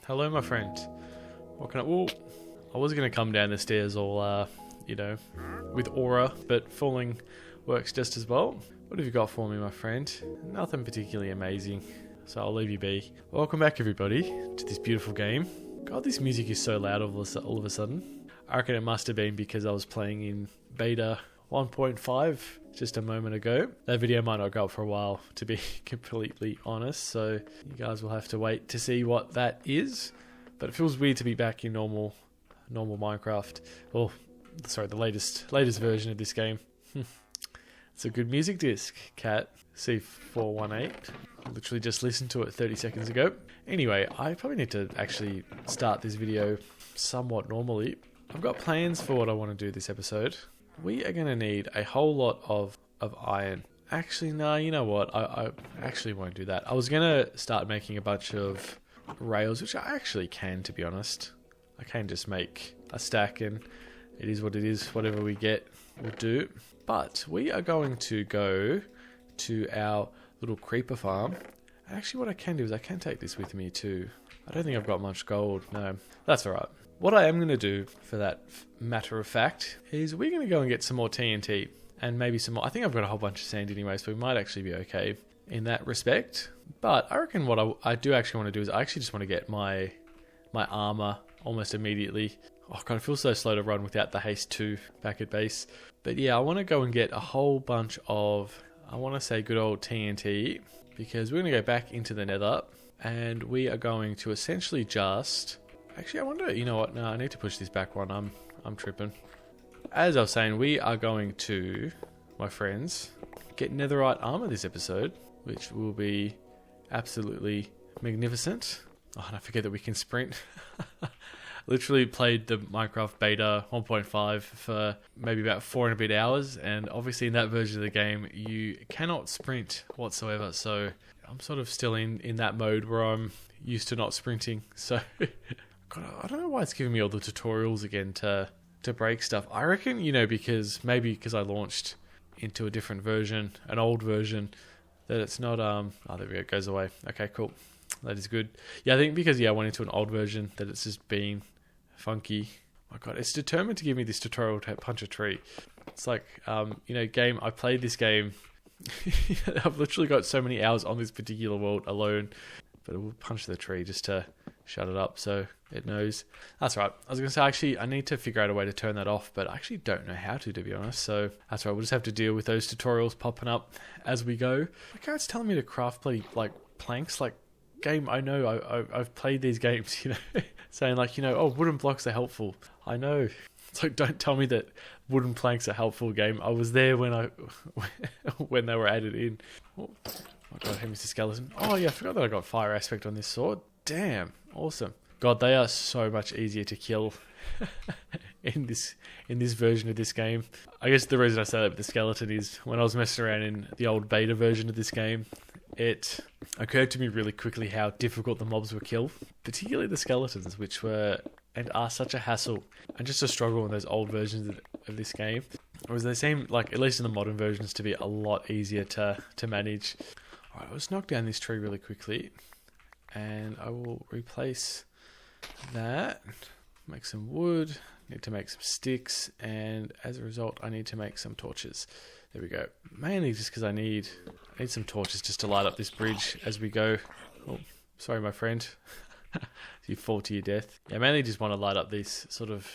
Hello, my friend. What can I... Ooh, I was going to come down the stairs all, with aura, but falling works just as well. What have you got for me, my friend? Nothing particularly amazing, so I'll leave you be. Welcome back, everybody, to this beautiful game. God, this music is so loud all of a sudden. I reckon it must have been because I was playing in beta 1.5 just a moment ago. That video might not go up for a while, to be completely honest, so you guys will have to wait to see what that is. But it feels weird to be back in normal Minecraft. Well, sorry, the latest version of this game. It's a good music disc, Cat C418. I literally just listened to it 30 seconds ago. Anyway, I probably need to actually start this video somewhat normally. I've got plans for what I want to do this episode. We are going to need a whole lot of iron. Actually, no, you know what? I actually won't do that. I was going to start making a bunch of rails, which I actually can, to be honest. I can just make a stack and it is what it is. Whatever we get, we'll do. But we are going to go to our little creeper farm. Actually, what I can do is I can take this with me too. I don't think I've got much gold. No, that's all right. What I am going to do, for that matter of fact, is we're going to go and get some more TNT and maybe some more. I think I've got a whole bunch of sand anyway, so we might actually be okay in that respect. But I reckon what I do actually want to do is I actually just want to get my armor almost immediately. Oh god, it feels so slow to run without the haste 2 back at base. But yeah, I want to go and get a whole bunch of, I want to say good old TNT, because we're going to go back into the nether and we are going to essentially just... Actually, I wonder, you know what? No, I need to push this back one. I'm tripping. As I was saying, we are going to, my friends, get netherite armor this episode, which will be absolutely magnificent. Oh, and I forget that we can sprint. Literally played the Minecraft beta 1.5 for maybe about 4 and a bit hours, and obviously in that version of the game you cannot sprint whatsoever, so I'm sort of still in that mode where I'm used to not sprinting. So God, I don't know why it's giving me all the tutorials again to break stuff. I reckon, because I launched into a different version, an old version, that it's not oh, there we go, it goes away. Okay, cool. That is good. Yeah, I think because I went into an old version that it's just been funky. My god, it's determined to give me this tutorial to punch a tree. It's like, game, I played this game. I've literally got so many hours on this particular world alone, but it will punch the tree just to shut it up so it knows. That's right. I was going to say, actually, I need to figure out a way to turn that off, but I actually don't know how to be honest. So that's right. We'll just have to deal with those tutorials popping up as we go. My card's telling me to craft bloody, planks, game. I know I've played these games, saying wooden blocks are helpful. I know. It's like, don't tell me that wooden planks are helpful, game. I was there when when they were added in. Oh my god, hey Mr. Skeleton. Oh yeah, I forgot that I got fire aspect on this sword. Damn, awesome. God, they are so much easier to kill in this version of this game. I guess the reason I say that with the skeleton is when I was messing around in the old beta version of this game, it occurred to me really quickly how difficult the mobs were kill, particularly the skeletons, which were and are such a hassle and just a struggle in those old versions of this game. Whereas they seem, at least in the modern versions, to be a lot easier to manage. Alright, let's knock down this tree really quickly, and I will replace that. Make some wood, need to make some sticks, and as a result I need to make some torches. There we go. Mainly just because I need some torches just to light up this bridge as we go. Oh, sorry my friend. You fall to your death. Yeah, mainly just want to light up this sort of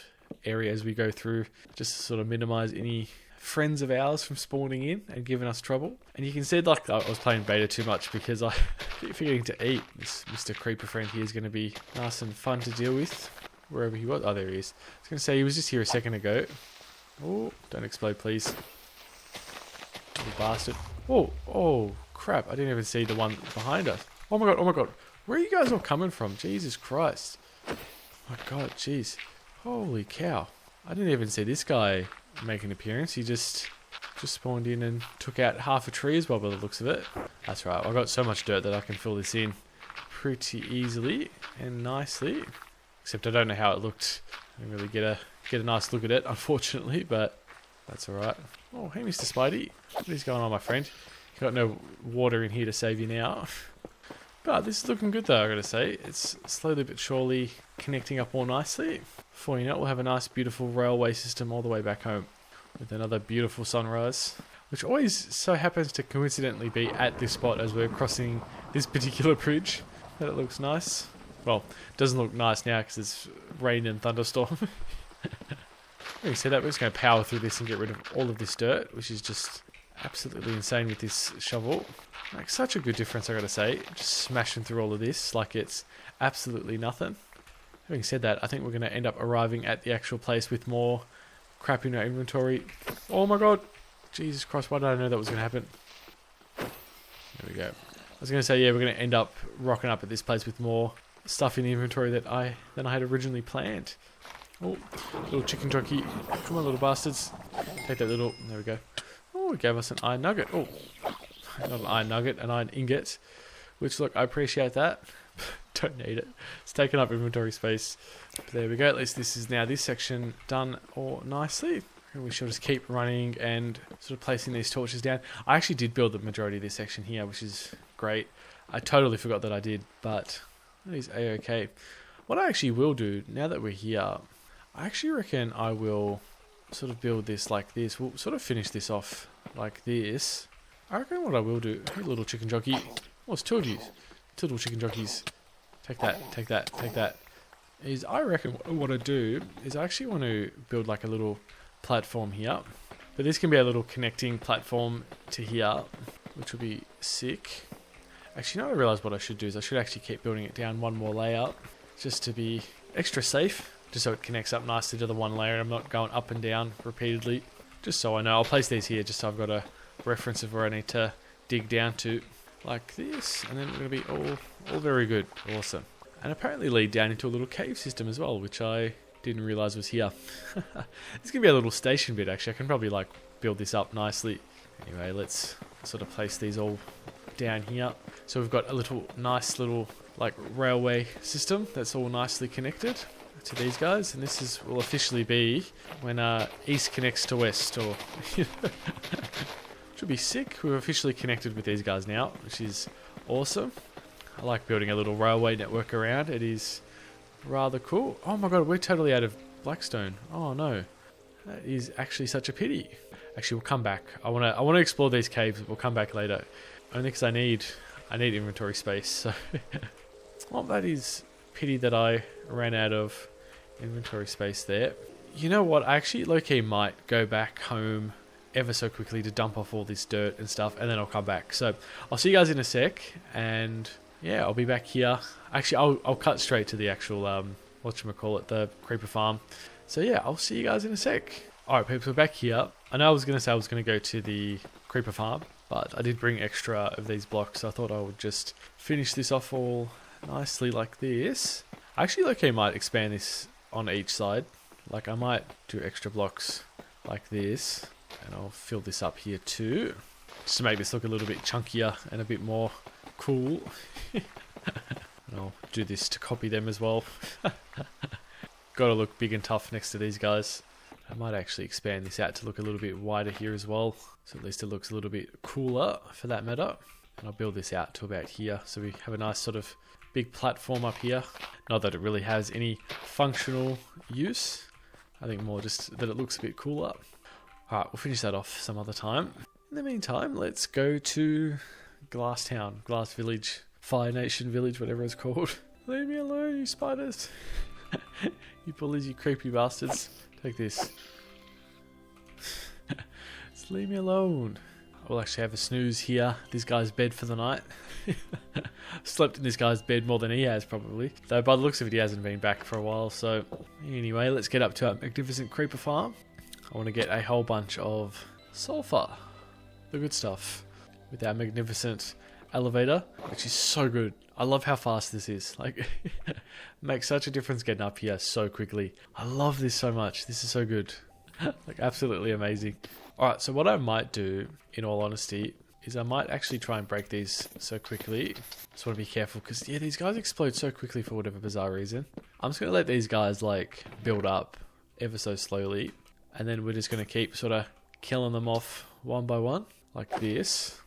area as we go through, just to sort of minimize any friends of ours from spawning in and giving us trouble. And you can see, I was playing beta too much because I keep forgetting to eat. This Mr. Creeper friend here is going to be nice and fun to deal with, wherever he was. Oh, there he is. I was going to say, he was just here a second ago. Oh, don't explode, please. Little bastard. Oh, crap. I didn't even see the one behind us. Oh my god. Where are you guys all coming from? Jesus Christ. My god, jeez. Holy cow. I didn't even see this guy make an appearance. He just spawned in and took out half a tree as well by the looks of it. That's right. I've got so much dirt that I can fill this in pretty easily and nicely. Except I don't know how it looked. I didn't really get a nice look at it, unfortunately, but that's alright. Oh, hey Mr. Spidey. What is going on, my friend? You got no water in here to save you now. But this is looking good though, I gotta say. It's slowly but surely connecting up more nicely. Before you know it, we'll have a nice beautiful railway system all the way back home. With another beautiful sunrise. Which always so happens to coincidentally be at this spot as we're crossing this particular bridge. But it looks nice. Well, it doesn't look nice now because it's rain and thunderstorm. Having said that, we're just going to power through this and get rid of all of this dirt, which is just absolutely insane with this shovel. Makes such a good difference, I gotta say. Just smashing through all of this like it's absolutely nothing. Having said that, I think we're going to end up arriving at the actual place with more crap in our inventory. Oh my god! Jesus Christ, why did I know that was going to happen? There we go. I was going to say, yeah, we're going to end up rocking up at this place with more stuff in the inventory than I had originally planned. Oh, little chicken jockey. Come on, little bastards. Take that little... There we go. Oh, it gave us an iron nugget. Oh, not an iron nugget, an iron ingot. Which, look, I appreciate that. Don't need it. It's taking up inventory space. But there we go. At least this is now this section done all nicely. And we should just keep running and sort of placing these torches down. I actually did build the majority of this section here, which is great. I totally forgot that I did, but that is a-okay. What I actually will do, now that we're here, I actually reckon I will sort of build this like this. We'll sort of finish this off like this. I reckon what I will do, hey little chicken jockey. Oh, it's two of you. Two little chicken jockeys. Take that, take that, take that. Is I reckon what I do is I actually want to build like a little platform here. But this can be a little connecting platform to here, which will be sick. Actually, now I realise what I should do is I should actually keep building it down one more layer just to be extra safe, just so it connects up nicely to the one layer and I'm not going up and down repeatedly. Just so I know. I'll place these here just so I've got a reference of where I need to dig down to, like this, and then we're going to be all very good. Awesome. And apparently lead down into a little cave system as well, which I didn't realise was here. It's going to be a little station bit actually. I can probably like build this up nicely. Anyway, let's sort of place these all down here. So we've got a little nice little like railway system that's all nicely connected to these guys, and this is will officially be when east connects to west, or should be sick. We're officially connected with these guys now, which is awesome. I like building a little railway network around. It is rather cool. Oh my god, we're totally out of blackstone. Oh no, that is actually such a pity. Actually, we'll come back. I wanna explore these caves. We'll come back later, only because I need inventory space. So, well, that is pity that I ran out of inventory space there. You know what? I actually low-key might go back home ever so quickly to dump off all this dirt and stuff, and then I'll come back. So I'll see you guys in a sec, and yeah, I'll be back here. Actually, I'll cut straight to the actual whatchamacallit, the creeper farm. So yeah, I'll see you guys in a sec. Alright peeps, we're back here. I know I was going to say I was going to go to the creeper farm, but I did bring extra of these blocks, so I thought I would just finish this off all nicely like this. I actually okay might expand this on each side. Like I might do extra blocks like this, and I'll fill this up here too, just to make this look a little bit chunkier and a bit more cool. And I'll do this to copy them as well. Gotta look big and tough next to these guys. I might actually expand this out to look a little bit wider here as well, so at least it looks a little bit cooler for that matter. And I'll build this out to about here, so we have a nice sort of big platform up here. Not that it really has any functional use, I think more just that it looks a bit cooler. Alright, we'll finish that off some other time. In the meantime, let's go to Glass Town, Glass Village, Fire Nation Village, whatever it's called. Leave me alone, you spiders. You bullies, you creepy bastards. Take this. Just leave me alone. I'll actually have a snooze here. This guy's bed for the night. Slept in this guy's bed more than he has probably. Though by the looks of it, he hasn't been back for a while. So anyway, let's get up to our magnificent creeper farm. I want to get a whole bunch of sulfur. The good stuff. With our magnificent elevator, which is so good. I love how fast this is. Like, makes such a difference getting up here so quickly. I love this so much. This is so good. Like, absolutely amazing. Alright, so what I might do, in all honesty, is I might actually try and break these so quickly. Just want to be careful, because, yeah, these guys explode so quickly for whatever bizarre reason. I'm just going to let these guys, like, build up ever so slowly. And then we're just going to keep sort of killing them off one by one, like this.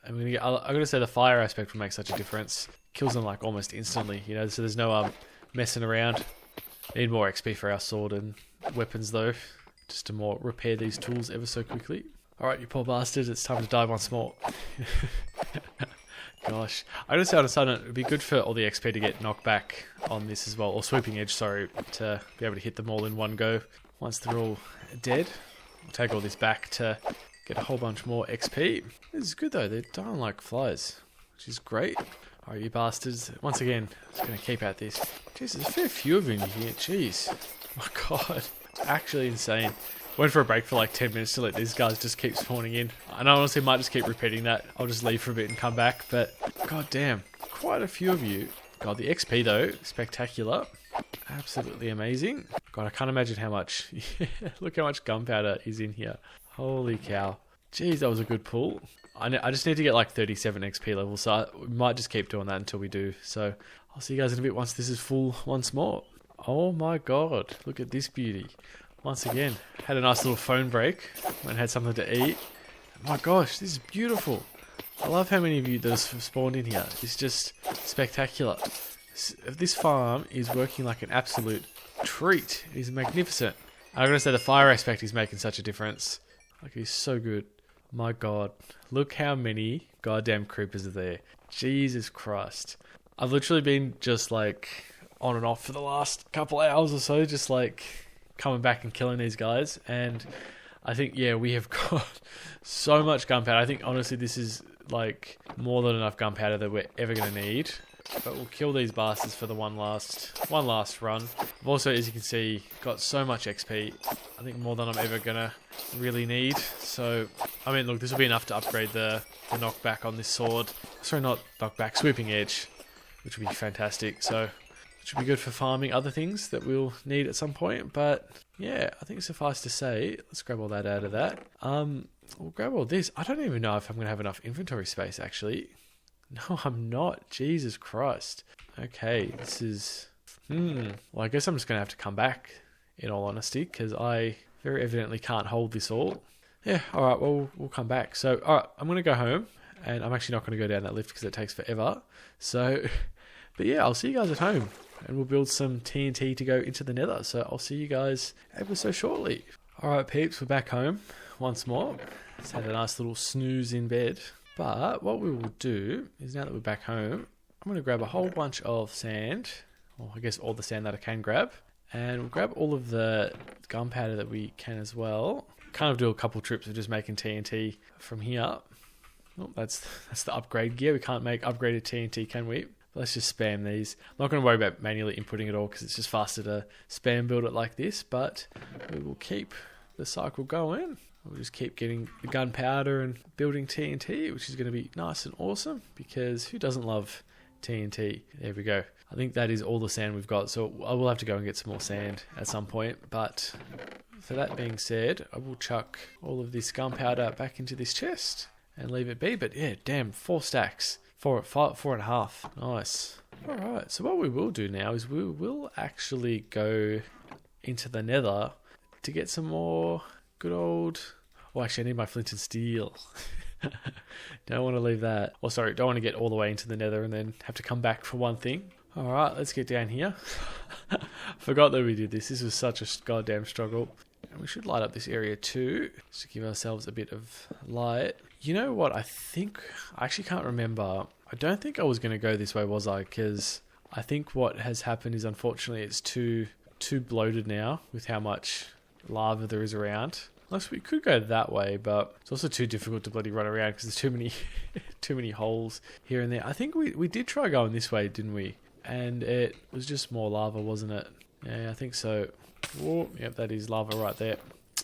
I'm gonna say the fire aspect will make such a difference. Kills them like almost instantly, you know. So there's no messing around. Need more XP for our sword and weapons though, just to more repair these tools ever so quickly. All right, you poor bastard. It's time to die once more. Gosh, I gotta say on a side note, it'd be good for all the XP to get knocked back on this as well, or sweeping edge, sorry, to be able to hit them all in one go once they're all dead. We'll take all this back to get a whole bunch more XP. This is good though, they're dying like flies, which is great. Alright, you bastards. Once again, I'm just gonna keep at this. Jeez, there's a fair few of them here, jeez. Oh my god, it's actually insane. Went for a break for like 10 minutes to let these guys just keep spawning in. And I honestly might just keep repeating that. I'll just leave for a bit and come back. But god damn, quite a few of you. God, the XP though, spectacular. Absolutely amazing. God, I can't imagine how much. Look how much gunpowder is in here. Holy cow. Jeez, that was a good pull. I just need to get like 37 XP levels. So we might just keep doing that until we do. So I'll see you guys in a bit once this is full once more. Oh my god, look at this beauty. Once again, had a nice little phone break and had something to eat. My gosh, this is beautiful. I love how many of you that have spawned in here. It's just spectacular. This farm is working like an absolute treat. It is magnificent. I'm going to say the fire aspect is making such a difference. Like, it is so good. My god, look how many goddamn creepers are there. Jesus Christ. I've literally been just like on and off for the last couple hours or so, just like coming back and killing these guys, and I think, yeah, we have got so much gunpowder. I think honestly this is like more than enough gunpowder that we're ever going to need, but we'll kill these bastards for the one last run. I've also, as you can see, got so much XP, I think more than I'm ever going to really need. So I mean, look, this will be enough to upgrade the knockback on this sword. Sorry, not knockback, sweeping edge, which would be fantastic. So should be good for farming other things that we'll need at some point. But yeah, I think suffice to say, let's grab all that out of that. We'll grab all this. I don't even know if I'm going to have enough inventory space, actually. No, I'm not. Jesus Christ. Okay, this is... Well, I guess I'm just going to have to come back, in all honesty, because I very evidently can't hold this all. Yeah, alright, well, we'll come back. So, alright, I'm going to go home, and I'm actually not going to go down that lift because it takes forever. So, but yeah, I'll see you guys at home. And we'll build some TNT to go into the nether. So I'll see you guys ever so shortly. Alright peeps, we're back home once more. Just had a nice little snooze in bed. But what we will do is, now that we're back home, I'm going to grab a whole bunch of sand. Or I guess all the sand that I can grab. And we'll grab all of the gunpowder that we can as well. Kind of do a couple trips of just making TNT from here. Oh, that's the upgrade gear. We can't make upgraded TNT, can we? Let's just spam these. I'm not going to worry about manually inputting it all because it's just faster to spam build it like this, but we will keep the cycle going. We'll just keep getting the gunpowder and building TNT, which is going to be nice and awesome because who doesn't love TNT? There we go. I think that is all the sand we've got, so I will have to go and get some more sand at some point, but for that being said, I will chuck all of this gunpowder back into this chest and leave it be. But yeah, damn, 4 stacks. 4.5. Nice. Alright, so what we will do now is we will actually go into the nether to get some more good old... Oh, actually, I need my flint and steel. Don't want to leave that. Oh, sorry, don't want to get all the way into the nether and then have to come back for one thing. Alright, let's get down here. Forgot that we did this. This was such a goddamn struggle. And we should light up this area too, just to give ourselves a bit of light. You know what, I actually can't remember. I don't think I was going to go this way, was I? Because I think what has happened is, unfortunately, it's too bloated now with how much lava there is around. Unless we could go that way, but it's also too difficult to bloody run around because there's too many holes here and there. I think we did try going this way, didn't we? And it was just more lava, wasn't it? Yeah, I think so. Oh, yep, that is lava right there.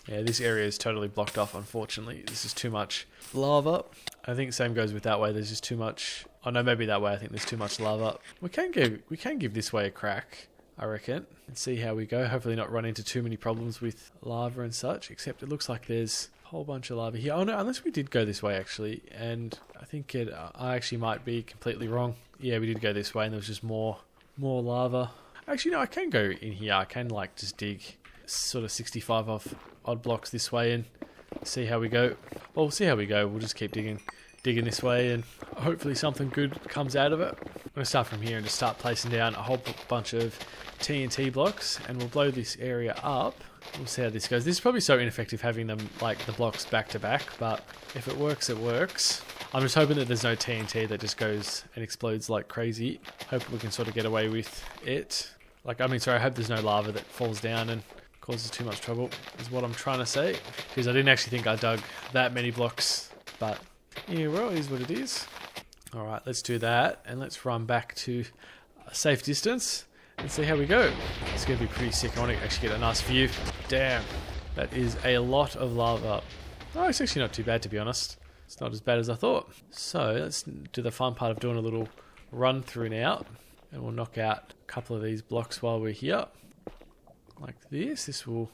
Yeah, this area is totally blocked off, unfortunately. This is too much lava. I think the same goes with that way. There's just too much... Oh no, maybe that way. I think there's too much lava. We can give this way a crack, I reckon, and see how we go. Hopefully not run into too many problems with lava and such, except it looks like there's a whole bunch of lava here. Oh no, unless we did go this way, actually. And I think I actually might be completely wrong. Yeah, we did go this way and there was just more lava. Actually, no, I can go in here. I can like just dig sort of 65 odd blocks this way and see how we go. Well, we'll see how we go. We'll just keep digging digging this way and hopefully something good comes out of it. I'm going to start from here and just start placing down a whole bunch of TNT blocks, and we'll blow this area up. We'll see how this goes. This is probably so ineffective having them like the blocks back to back, but if it works, it works. I'm just hoping that there's no TNT that just goes and explodes like crazy. Hope we can sort of get away with it. Like, I mean, sorry, I hope there's no lava that falls down and causes too much trouble, is what I'm trying to say. Because I didn't actually think I dug that many blocks, but yeah, well, it is what it is. Alright, let's do that, and let's run back to a safe distance and see how we go. It's going to be pretty sick. I want to actually get a nice view. Damn, that is a lot of lava. Oh, it's actually not too bad, to be honest. It's not as bad as I thought. So, let's do the fun part of doing a little run through now. And we'll knock out a couple of these blocks while we're here. Like this. This will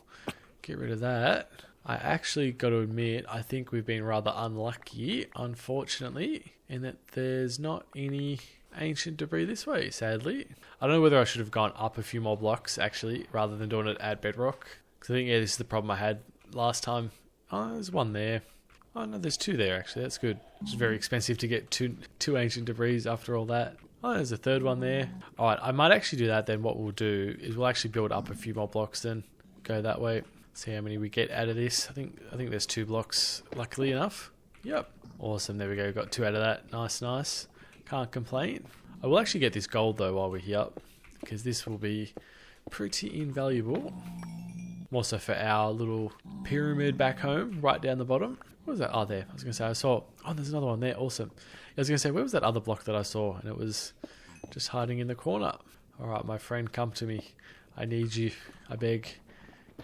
get rid of that. I actually got to admit, I think we've been rather unlucky, unfortunately, in that there's not any ancient debris this way, sadly. I don't know whether I should have gone up a few more blocks, actually, rather than doing it at bedrock. Because I think, yeah, this is the problem I had last time. Oh, there's one there. Oh, no, there's two there, actually. That's good. It's very expensive to get two ancient debris after all that. Oh, there's a third one there. Alright, I might actually do that then. What we'll do is we'll actually build up a few more blocks then. Go that way. See how many we get out of this. I think there's 2 blocks, luckily enough. Yep. Awesome, there we go. Got 2 out of that. Nice, nice. Can't complain. I will actually get this gold though while we're here, because this will be pretty invaluable. More so for our little pyramid back home, right down the bottom. What was that? Oh, there. I was going to say, I saw... Oh, there's another one there. Awesome. I was going to say, where was that other block that I saw? And it was just hiding in the corner. Alright, my friend, come to me. I need you. I beg.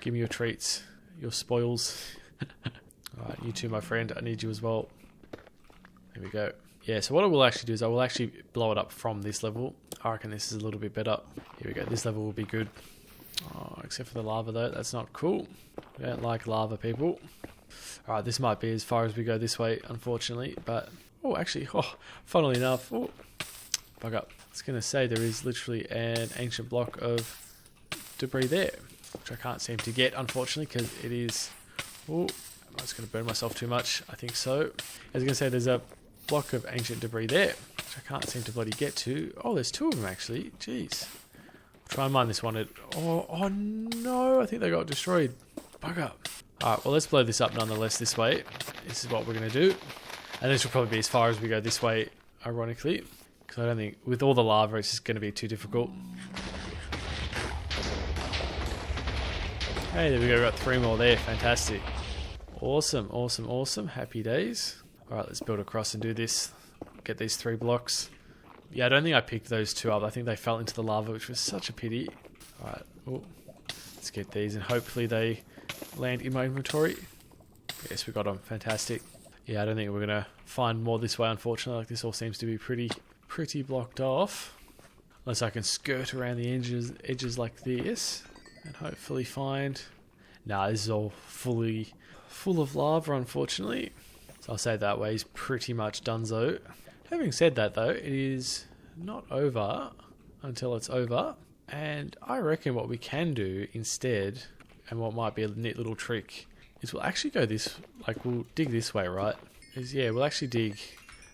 Give me your treats. Your spoils. Alright, you too, my friend. I need you as well. There we go. Yeah, so what I will actually do is I will actually blow it up from this level. I reckon this is a little bit better. Here we go. This level will be good. Oh, except for the lava, though. That's not cool. We don't like lava, people. Alright, this might be as far as we go this way, unfortunately. But, oh, actually, funnily enough, bug up. I was going to say there is literally an ancient block of debris there, which I can't seem to get, unfortunately, because it is... Oh, am I just going to burn myself too much? I think so. I was going to say there's a block of ancient debris there, which I can't seem to bloody get to. Oh, there's 2 of them, actually. Jeez. Try and mine this one. Oh no, I think they got destroyed. Bug up. Alright, well, let's blow this up nonetheless this way. This is what we're going to do. And this will probably be as far as we go this way, ironically. Because I don't think, with all the lava, it's just going to be too difficult. Hey, there we go. We got 3 more there. Fantastic. Awesome, awesome, awesome. Happy days. Alright, let's build across and do this. Get these 3 blocks. Yeah, I don't think I picked those 2 up. I think they fell into the lava, which was such a pity. Alright, let's get these and hopefully they land in my inventory. Yes, we got them. Fantastic. Yeah, I don't think we're going to find more this way, unfortunately. Like, this all seems to be pretty blocked off. Unless I can skirt around the edges like this and hopefully find... Nah, this is all full of lava, unfortunately. So I'll say that way is pretty much donezo. Having said that, though, it is not over until it's over. And I reckon what we can do instead, and what might be a neat little trick, is we'll actually go this, like we'll dig this way, right? We'll actually dig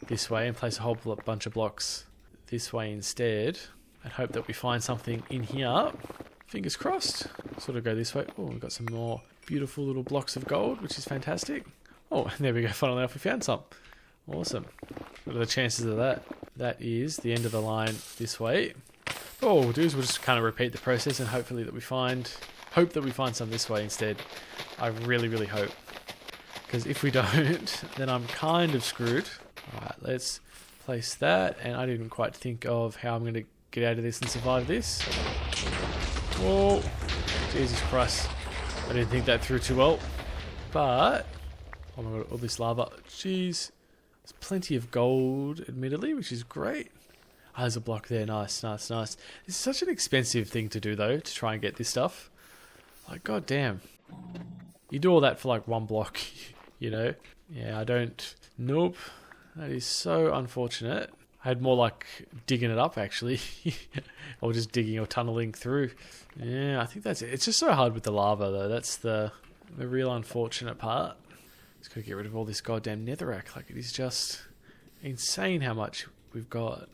this way and place a whole bunch of blocks this way instead, and hope that we find something in here. Fingers crossed. Sort of go this way. Oh, we've got some more beautiful little blocks of gold, which is fantastic. Oh, and there we go. Finally enough, we found some. Awesome. What are the chances of that? That is the end of the line this way. Oh, what we'll do is we'll just kind of repeat the process and hopefully that we find some this way instead. I really, really hope. Because if we don't, then I'm kind of screwed. Alright, let's place that. And I didn't quite think of how I'm going to get out of this and survive this. Whoa. Jesus Christ. I didn't think that through too well. But... oh my god, all this lava. Jeez. There's plenty of gold, admittedly, which is great. Ah, there's a block there. Nice, nice, nice. This is such an expensive thing to do, though, to try and get this stuff. Like, god damn. You do all that for, like, 1 block, you know? Yeah, I don't... Nope. That is so unfortunate. I had more, like, digging it up, actually. Or just digging or tunneling through. Yeah, I think that's it. It's just so hard with the lava, though. That's the real unfortunate part. Just gotta get rid of all this goddamn netherrack. Like, it is just insane how much we've got.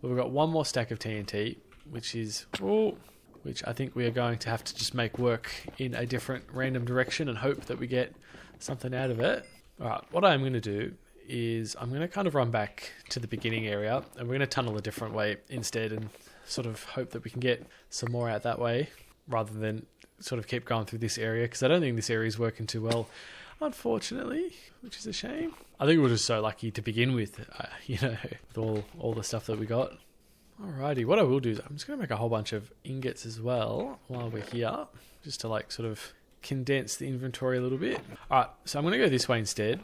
Well, we've got one more stack of TNT, which is... Oh, which I think we are going to have to just make work in a different random direction and hope that we get something out of it. Alright, what I'm going to do is I'm going to kind of run back to the beginning area and we're going to tunnel a different way instead and sort of hope that we can get some more out that way rather than sort of keep going through this area, because I don't think this area is working too well, unfortunately, which is a shame. I think we were just so lucky to begin with, you know, with all the stuff that we got. Alrighty, what I will do is I'm just going to make a whole bunch of ingots as well while we're here, just to like sort of condense the inventory a little bit. Alright, so I'm going to go this way instead.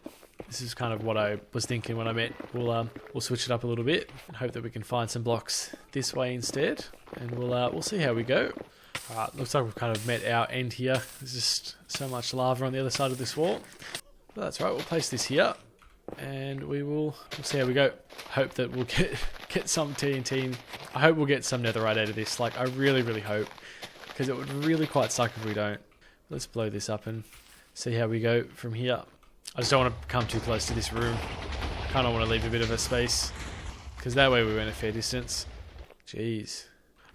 This is kind of what I was thinking when I meant we'll switch it up a little bit and hope that we can find some blocks this way instead, and we'll see how we go. Alright, looks like we've kind of met our end here. There's just so much lava on the other side of this wall. But that's right, we'll place this here and we'll see how we go. Hope that we'll get some TNT. I hope we'll get some netherite out of this. Like, I really, really hope, because it would really quite suck if we don't. Let's blow this up and see how we go from here. I just don't want to come too close to this room. I kind of want to leave a bit of a space, because that way we went a fair distance. Jeez.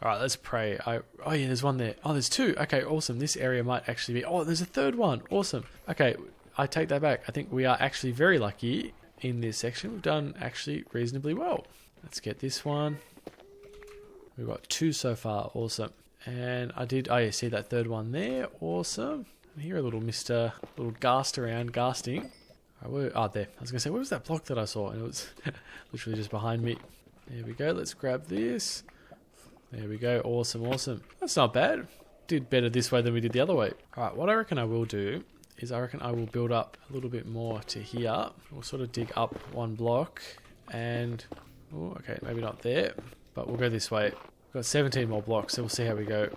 Alright, let's pray. Oh yeah, there's one there. Oh, there's two. Okay, awesome. This area might actually be... Oh, there's a third one. Awesome. Okay, I take that back. I think we are actually very lucky in this section. We've done actually reasonably well. Let's get this one. We've got two so far. Awesome. And I did... Oh yeah, see that third one there. Awesome. I hear a little Mr. little ghast around, ghasting. Oh, there. I was going to say, where was that block that I saw? And it was literally just behind me. There we go. Let's grab this. There we go. Awesome, awesome. That's not bad. Did better this way than we did the other way. Alright, what I reckon I will do is I reckon I will build up a little bit more to here. We'll sort of dig up one block and... Oh, okay, maybe not there. But we'll go this way. We've got 17 more blocks, so we'll see how we go.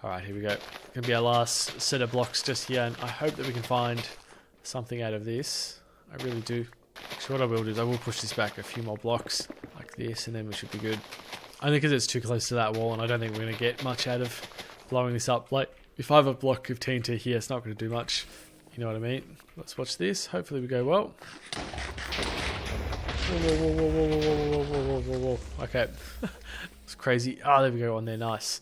Alright, here we go. It's going to be our last set of blocks just here, and I hope that we can find something out of this. I really do. Actually, what I will do is I will push this back a few more blocks like this, and then we should be good. Only because it's too close to that wall, and I don't think we're going to get much out of blowing this up. Like, if I have a block of TNT here, it's not going to do much. You know what I mean? Let's watch this. Hopefully we go well. Whoa. Okay. It's crazy. Oh, there we go. On there. Nice.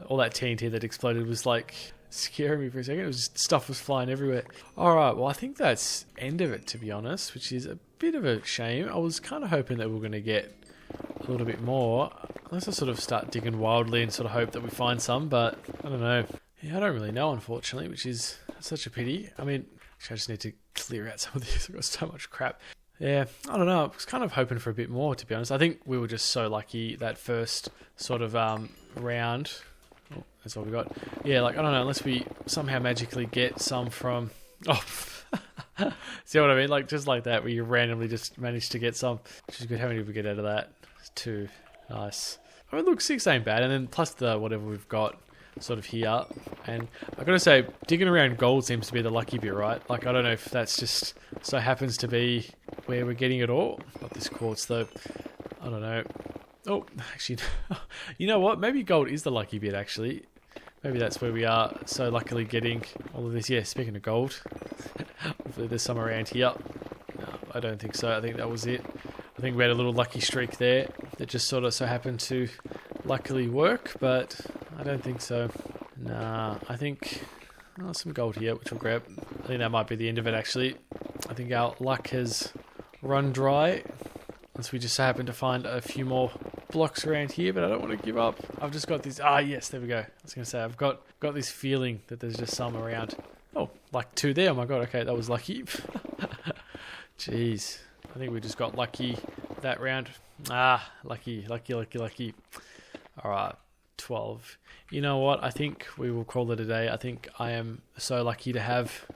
All that TNT that exploded was like scaring me for a second. It was just, stuff was flying everywhere. Alright, well I think that's end of it, to be honest, which is a bit of a shame. I was kind of hoping that we were going to get a little bit more. Unless I sort of start digging wildly and sort of hope that we find some, but I don't know. Yeah, I don't really know, unfortunately, which is such a pity. I mean, actually I just need to clear out some of this. I've got so much crap. Yeah, I don't know. I was kind of hoping for a bit more, to be honest. I think we were just so lucky that first sort of round. Oh, that's all we got. Yeah, like, I don't know, unless we somehow magically get some from... Oh, see what I mean? Like, just like that, where you randomly just manage to get some. Which is good. How many did we get out of that? 2. Nice. I mean, look, 6 ain't bad. And then plus the whatever we've got sort of here. And I've got to say, digging around gold seems to be the lucky bit, right? Like, I don't know if that's just so happens to be where we're getting it all. Got this quartz, though. I don't know. Oh, actually, you know what? Maybe gold is the lucky bit, actually. Maybe that's where we are so luckily getting all of this. Yeah, speaking of gold, hopefully there's some around here. No, I don't think so. I think that was it. I think we had a little lucky streak there that just sort of so happened to luckily work, but I don't think so. Nah, I think some gold here, which we'll grab. I think that might be the end of it, actually. I think our luck has run dry. Unless we just happen to find a few more blocks around here, but I don't want to give up. I've just got this... Ah, yes, there we go. I was going to say, I've got this feeling that there's just some around. Oh, like 2 there. Oh my god, okay, that was lucky. Jeez. I think we just got lucky that round. Ah, lucky. Alright, 12. You know what? I think we will call it a day. I think I am so lucky to have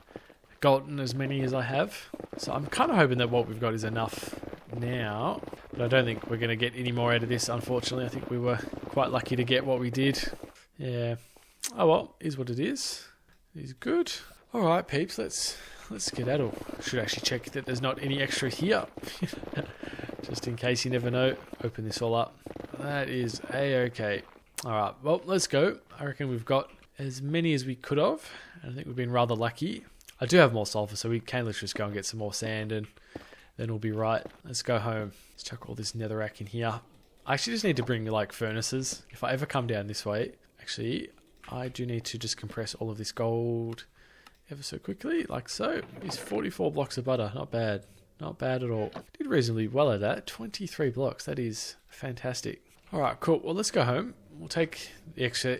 gotten as many as I have. So I'm kind of hoping that what we've got is enough now, but I don't think we're going to get any more out of this, unfortunately. I think we were quite lucky to get what we did. Yeah. Oh well, is what it is. It is good. Alright, peeps, let's skedaddle. Should actually check that there's not any extra here. Just in case, you never know. Open this all up. That is a-okay. Alright, well, let's go. I reckon we've got as many as we could have, and I think we've been rather lucky. I do have more sulfur, so we can literally just go and get some more sand and then we'll be right. Let's go home. Let's chuck all this netherrack in here. I actually just need to bring like furnaces. If I ever come down this way, actually, I do need to just compress all of this gold ever so quickly, like so. It's 44 blocks of butter. Not bad. Not bad at all. Did reasonably well at that. 23 blocks. That is fantastic. All right, cool. Well, let's go home. We'll take the excess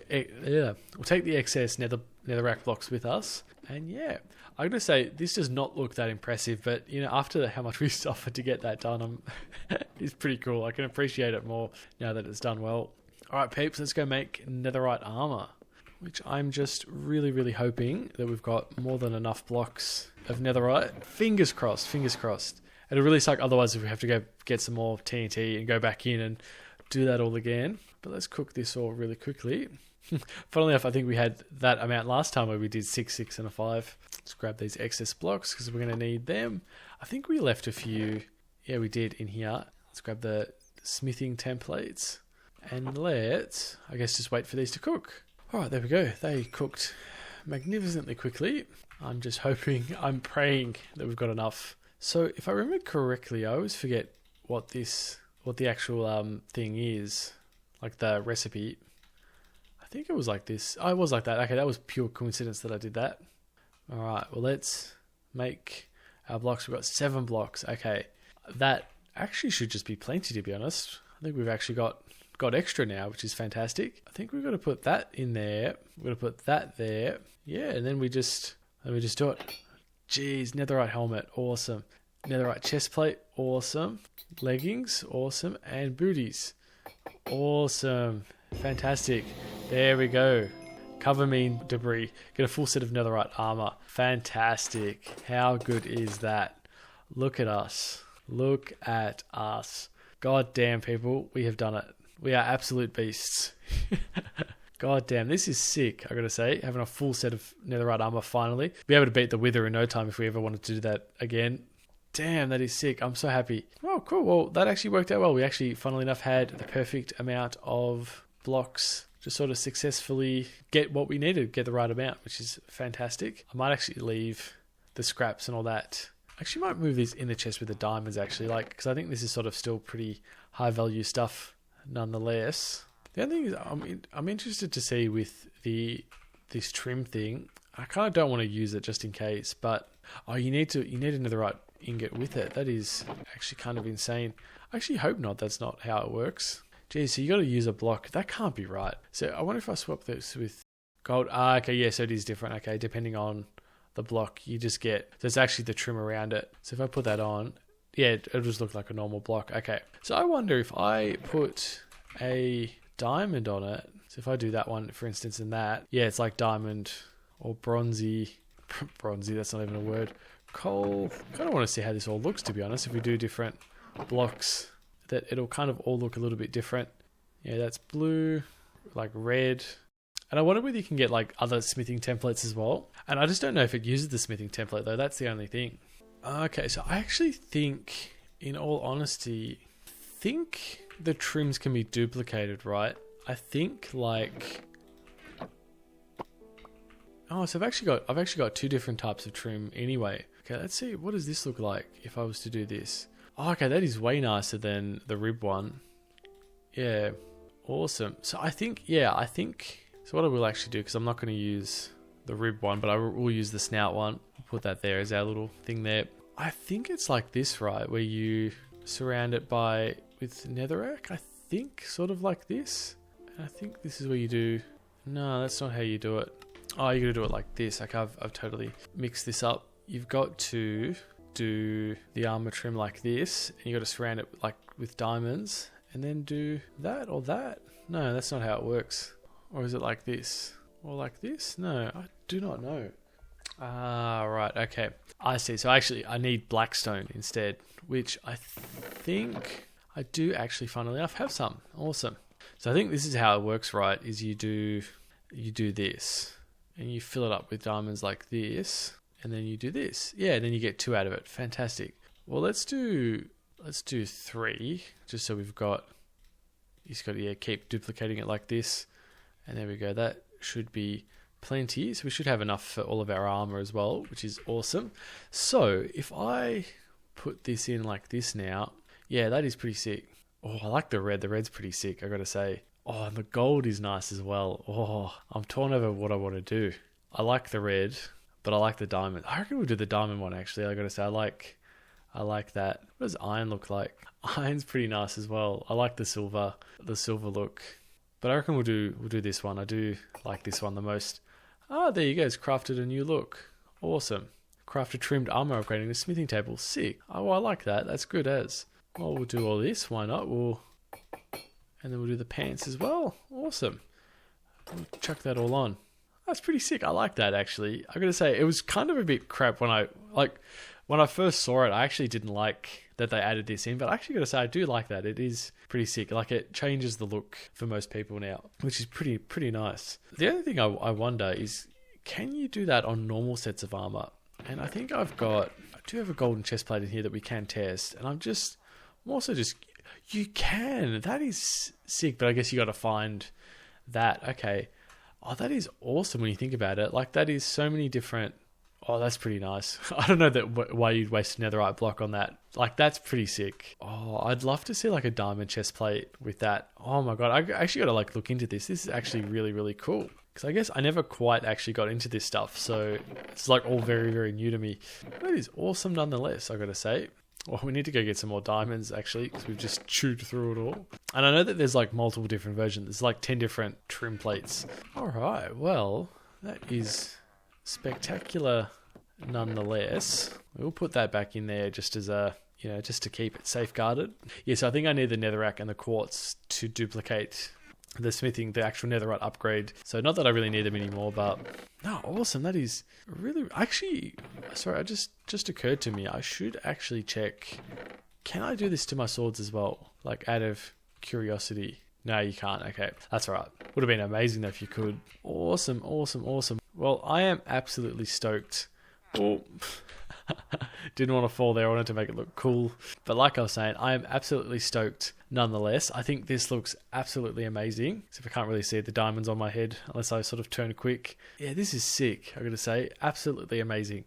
netherrack blocks with us. And yeah, I'm gonna say this does not look that impressive, but you know, after how much we suffered to get that done, it's pretty cool. I can appreciate it more now that it's done well. All right, peeps, let's go make netherite armor, which I'm just really, really hoping that we've got more than enough blocks of netherite. Fingers crossed, fingers crossed. It'll really suck otherwise if we have to go get some more TNT and go back in and do that all again. But let's cook this all really quickly. Funnily enough, I think we had that amount last time where we did 6, 6, and a 5. Let's grab these excess blocks because we're going to need them. I think we left a few. Yeah, we did in here. Let's grab the smithing templates. And let's, I guess, just wait for these to cook. All right, there we go. They cooked magnificently quickly. I'm just hoping, I'm praying that we've got enough. So if I remember correctly, I always forget what the actual thing is, like the recipe. I think it was like this. Oh, it was like that. Okay, that was pure coincidence that I did that. All right, well, let's make our blocks. We've got 7 blocks. Okay, that actually should just be plenty, to be honest. I think we've actually got extra now, which is fantastic. I think we've got to put that in there. We're going to put that there. Yeah, and then we just do it. Jeez, netherite helmet, awesome. Netherite chest plate, awesome. Leggings, awesome. And booties, awesome. Fantastic. There we go. Cover me in debris. Get a full set of netherite armor. Fantastic. How good is that? Look at us. Look at us. God damn, people, we have done it. We are absolute beasts. God damn, this is sick, I gotta say. Having a full set of netherite armor finally. Be able to beat the Wither in no time if we ever wanted to do that again. Damn, that is sick. I'm so happy. Oh, cool. Well, that actually worked out well. We actually, funnily enough, had the perfect amount of blocks to sort of successfully get what we needed, get the right amount, which is fantastic. I might actually leave the scraps and all that. I actually might move these in the chest with the diamonds, actually, like, because I think this is sort of still pretty high value stuff nonetheless. The other thing is I'm interested to see with this trim thing. I kind of don't want to use it just in case, but you need another right ingot with it. That is actually kind of insane. I actually hope not. That's not how it works. Geez, so you got to use a block. That can't be right. So I wonder if I swap this with gold. Okay, yeah, so it is different. Okay, depending on the block, you just get, so it's actually the trim around it. So if I put that on, yeah, it'll just look like a normal block. Okay, so I wonder if I put a diamond on it. So if I do that one, for instance, in that, yeah, it's like diamond or bronzy. Bronzy, that's not even a word. Coal. I kind of want to see how this all looks, to be honest. If we do different blocks, that it'll kind of all look a little bit different. Yeah, that's blue, like red. And I wonder whether you can get like other smithing templates as well. And I just don't know if it uses the smithing template though. That's the only thing. Okay, so I actually think, in all honesty, the trims can be duplicated, right? I think like, oh, so I've actually got 2 different types of trim anyway. Okay, let's see, what does this look like if I was to do this? Oh, okay, that is way nicer than the rib one. Yeah, awesome. So I think, so what I will actually do, because I'm not going to use the rib one, but I will use the snout one. Put that there as our little thing there. I think it's like this, right? Where you surround it with netherrack, I think, sort of like this. And I think this is where you do, no, that's not how you do it. Oh, you got to do it like this. Like I've totally mixed this up. You've got to do the armor trim like this, and you got to surround it like with diamonds, and then do that or that. No, that's not how it works. Or is it like this? Or like this? No, I do not know. Ah, right, okay. I see. So actually, I need blackstone instead, which I think I do actually, funnily enough, have some. Awesome. So I think this is how it works, right? Is you do this, and you fill it up with diamonds like this, and then you do this. Yeah, then you get 2 out of it. Fantastic. Well, let's do 3, just so we've got, you just got to keep duplicating it like this. And there we go. That should be plenty. So we should have enough for all of our armor as well, which is awesome. So if I put this in like this now. Yeah, that is pretty sick. Oh, I like the red. The red's pretty sick, I gotta say. Oh, and the gold is nice as well. Oh, I'm torn over what I want to do. I like the red, but I like the diamond. I reckon we'll do the diamond one, actually. I gotta say, I like that. What does iron look like? Iron's pretty nice as well. I like the silver look. But I reckon we'll do this one. I do like this one the most. Ah, there you go. It's crafted a new look. Awesome. Crafted trimmed armor upgrading the smithing table. Sick. Oh, well, I like that. That's good as. Well, we'll do all this. Why not? And then we'll do the pants as well. Awesome. We'll chuck that all on. That's pretty sick. I like that, actually. I gotta say, it was kind of a bit crap when I first saw it. I actually didn't like that they added this in, but I actually gotta say, I do like that. It is pretty sick. Like, it changes the look for most people now, which is pretty nice. The only thing I wonder is, can you do that on normal sets of armor? And I think I do have a golden chest plate in here that we can test, and I'm also just, you can. That is sick, but I guess you got to find that. Okay. Oh, that is awesome when you think about it. Like, that is so many different. Oh, that's pretty nice. I don't know why you'd waste a netherite block on that. Like, that's pretty sick. Oh, I'd love to see like a diamond chest plate with that. Oh my god, I actually got to like look into this. This is actually really cool. Because I guess I never quite actually got into this stuff, so it's like all very new to me. But it is awesome nonetheless, I got to say. Well, we need to go get some more diamonds, actually, because we've just chewed through it all. And I know that there's like multiple different versions. There's like 10 different trim plates. All right, well, that is spectacular nonetheless. We'll put that back in there just as a, just to keep it safeguarded. Yes, I think I need the netherrack and the quartz to duplicate the smithing, the actual netherite upgrade. So not that I really need them anymore, but no, awesome. That is really, actually, sorry, it just occurred to me, I should actually check, can I do this to my swords as well? Like, out of curiosity. No, you can't. Okay, that's all right. Would have been amazing though if you could. Awesome. Well, I am absolutely stoked. Oh, didn't want to fall there. I wanted to make it look cool. But like I was saying, I am absolutely stoked nonetheless. I think this looks absolutely amazing. So if I can't really see the diamonds on my head, unless I sort of turn quick. Yeah, this is sick, I gotta say. Absolutely amazing.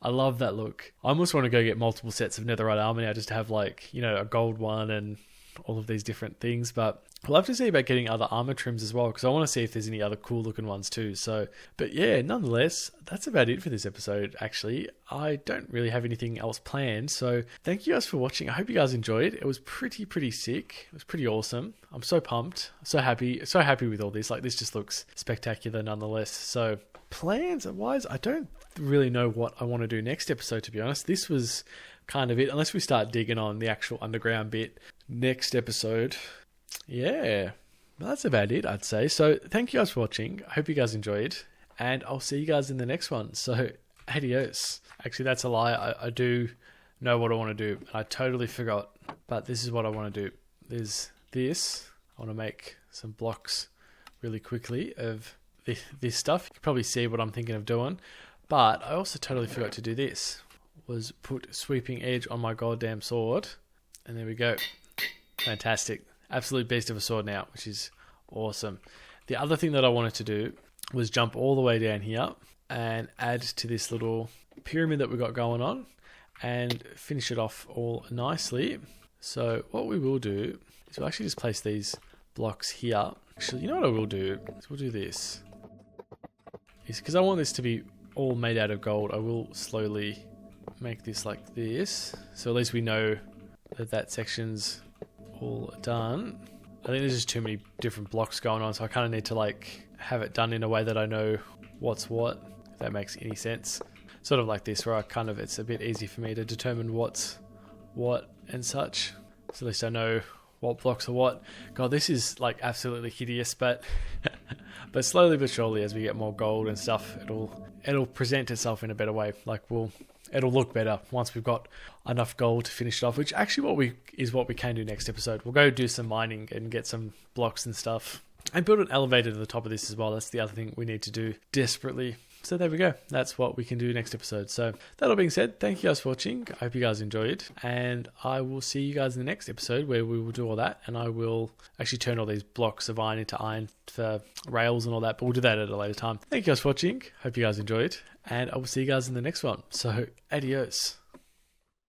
I love that look. I almost want to go get multiple sets of netherite armor now, just to have like, a gold one and all of these different things. But I'll have to see about getting other armor trims as well, because I want to see if there's any other cool looking ones too. So, but yeah, nonetheless, that's about it for this episode, actually. I don't really have anything else planned. So thank you guys for watching. I hope you guys enjoyed. It was pretty sick. It was pretty awesome. I'm so pumped. So happy with all this. Like, this just looks spectacular nonetheless. So plans wise, I don't really know what I want to do next episode, to be honest. This was kind of it, unless we start digging on the actual underground bit next episode. Yeah, that's about it, I'd say. So thank you guys for watching. I hope you guys enjoyed, and I'll see you guys in the next one. So adios. Actually, that's a lie. I do know what I want to do. I totally forgot, but this is what I want to do. There's this. I want to make some blocks really quickly of this stuff. You can probably see what I'm thinking of doing, but I also totally forgot to do this. Was put sweeping edge on my goddamn sword, and there we go. Fantastic. Absolute beast of a sword now, which is awesome. The other thing that I wanted to do was jump all the way down here and add to this little pyramid that we got going on and finish it off all nicely. So what we will do is we'll actually just place these blocks here. Actually, you know what I will do? So we'll do this. Because I want this to be all made out of gold, I will slowly make this like this. So at least we know that section's all done. I think there's just too many different blocks going on, so I kind of need to like have it done in a way that I know what's what, if that makes any sense. Sort of like this, where it's a bit easy for me to determine what's what and such. So at least I know what blocks are what. God, this is like absolutely hideous, but but slowly but surely, as we get more gold and stuff, it'll present itself in a better way. Like it'll look better once we've got enough gold to finish it off, which actually what we can do next episode. We'll go do some mining and get some blocks and stuff and build an elevator to the top of this as well. That's the other thing we need to do desperately. So there we go. That's what we can do next episode. So that all being said, thank you guys for watching. I hope you guys enjoyed, and I will see you guys in the next episode where we will do all that, and I will actually turn all these blocks of iron into iron for rails and all that, but we'll do that at a later time. Thank you guys for watching. Hope you guys enjoyed, and I will see you guys in the next one. So adios.